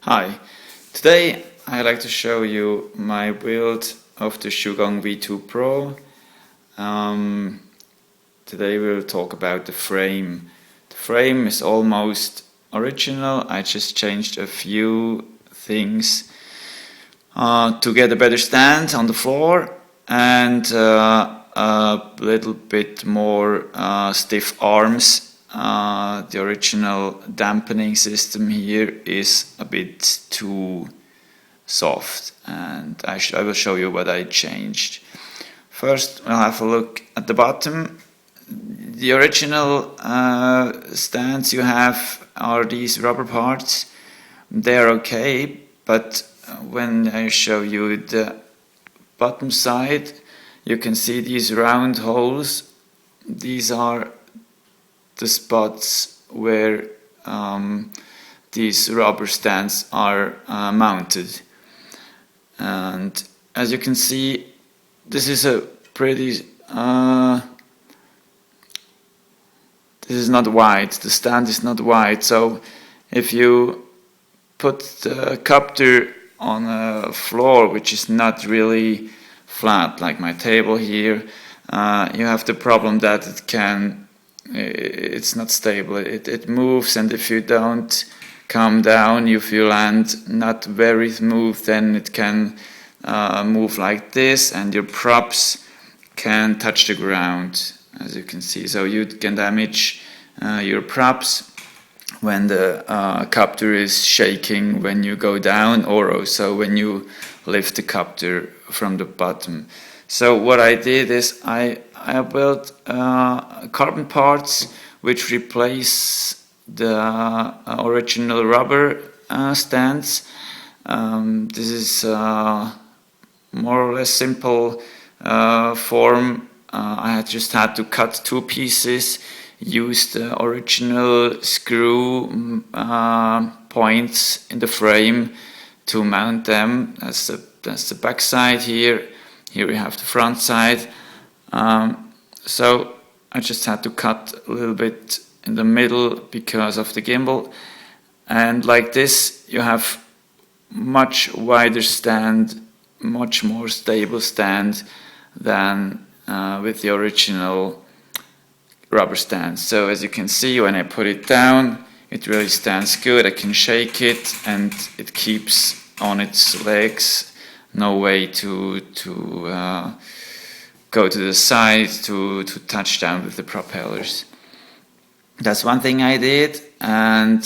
Hi, today I'd like to show you my build of the Xugong V2 Pro. Today we'll talk about the frame. The frame is almost original. I just changed a few things to get a better stand on the floor and a little bit more stiff arms. The original dampening system here is a bit too soft, and I will show you what I changed. First, we'll have a look at the bottom. The original stands you have are these rubber parts. They're okay, but when I show you the bottom side, you can see these round holes. These are the spots where these rubber stands are mounted, and as you can see, this is a pretty this is not wide. The stand is not wide, so if you put the copter on a floor which is not really flat, like my table here, you have the problem that it's not stable. It moves, and if you don't calm down, if you land not very smooth, then it can move like this, and your props can touch the ground, as you can see. So you can damage your props when the copter is shaking when you go down, or also when you lift the copter from the bottom. So what I did is I built carbon parts which replace the original rubber stands. This is more or less simple form. I just had to cut two pieces, use the original screw points in the frame to mount them. That's the back side here. Here we have the front side. So I just had to cut a little bit in the middle because of the gimbal, and like this you have much wider stand, much more stable stand than with the original rubber stand. So as you can see, when I put it down, it really stands good. I can shake it and it keeps on its legs. No way to go to the side to touch down with the propellers. That's one thing I did, and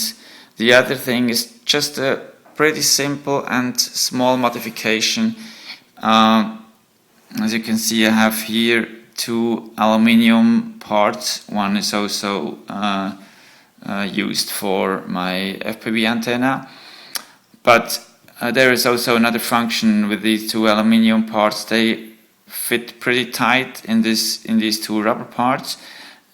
the other thing is just a pretty simple and small modification. As you can see, I have here two aluminium parts. One is also used for my FPV antenna, but there is also another function with these two aluminium parts. They fit pretty tight in these two rubber parts,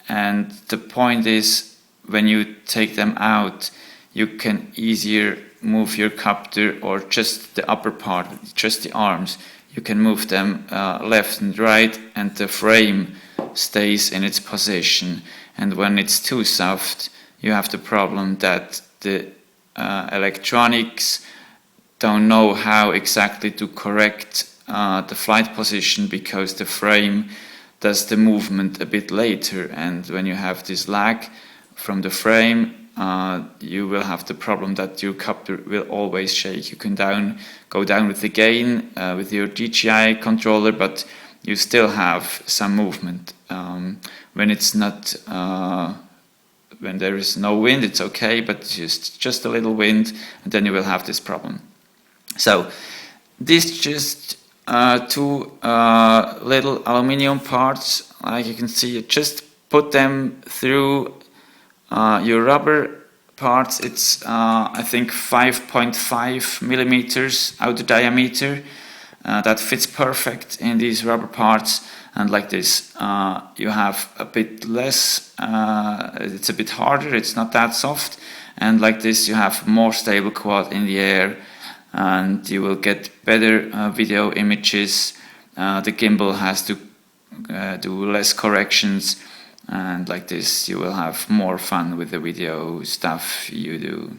and the point is, when you take them out, you can easier move your copter, or just the upper part, just the arms. You can move them left and right, and the frame stays in its position. And when it's too soft, you have the problem that the electronics don't know how exactly to correct the flight position, because the frame does the movement a bit later, and when you have this lag from the frame, you will have the problem that your copter will always shake. You can go down with the gain with your DJI controller, but you still have some movement. When it's not when there is no wind, it's okay, but just a little wind, and then you will have this problem. So these just two little aluminium parts, like you can see, just put them through your rubber parts. It's I think 5.5 millimeters outer diameter. That fits perfect in these rubber parts, and like this you have a bit less, it's a bit harder, it's not that soft, and like this you have more stable quad in the air, and you will get better video images. The gimbal has to do less corrections, and like this you will have more fun with the video stuff you do.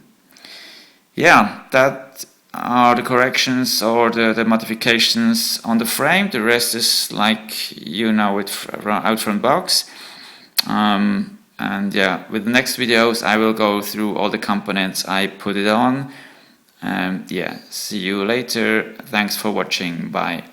yeah, that are the corrections or the modifications on the frame. The rest is like you know it out from box. And yeah, with the next videos I will go through all the components I put it on. And yeah, see you later. Thanks for watching. Bye.